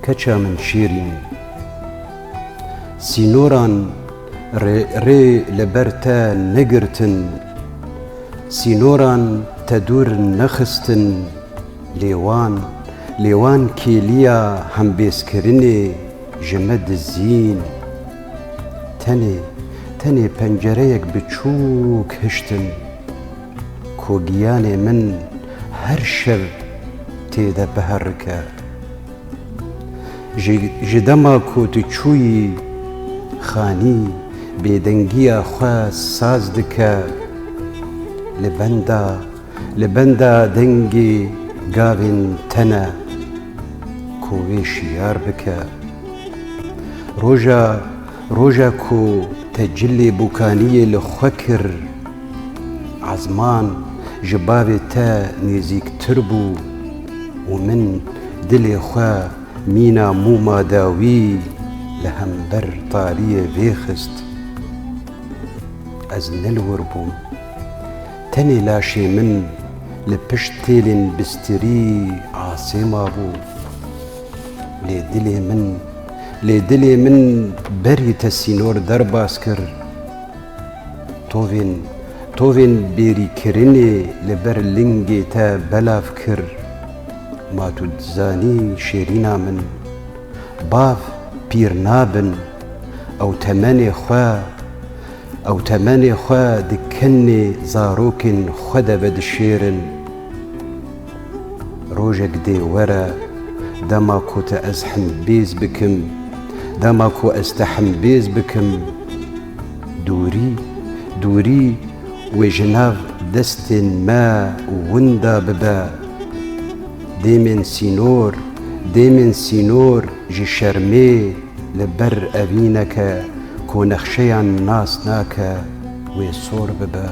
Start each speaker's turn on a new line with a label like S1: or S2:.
S1: کچا من شیرین سینوران ری لبرتا نگرتن سینوران تدور نخستن لیوان کیلیا هم بیسکرینه جمد زین تنی پنجره یک بچوک هشتن کوگیان من هر شب تیده بهرکه جدما کوت چوی خانی بیدنگی خواه ساز دکه لبندا دنگی گاوین تنه کوی شیار بکه روژا کو تجلی بوکانی لخوکر عزمان جباب تا نزیک تربو ومن دل خواه مینا موما داوی لهم بر طالیه بیخست از نلور بوم تنی لاشی من لپشت تیلین بستری عاصمه بو لدلی من بری تسینور در باز کر تووین بیری کرینی لبر لنگی تا بلاف کر ما تو زانی شیرینا من باف پیر نابن او تمنی خواه دکنی زاروکن خود بد شیرن روژک دی ورا دما کو تا از حمبیز بکم دما کو استحمبیز بکم دوری و جناف دست ما وندا ببا دیمن سینور جی شرمی لبر أبينك كو نخشيان ناس ناكا ويصور ببا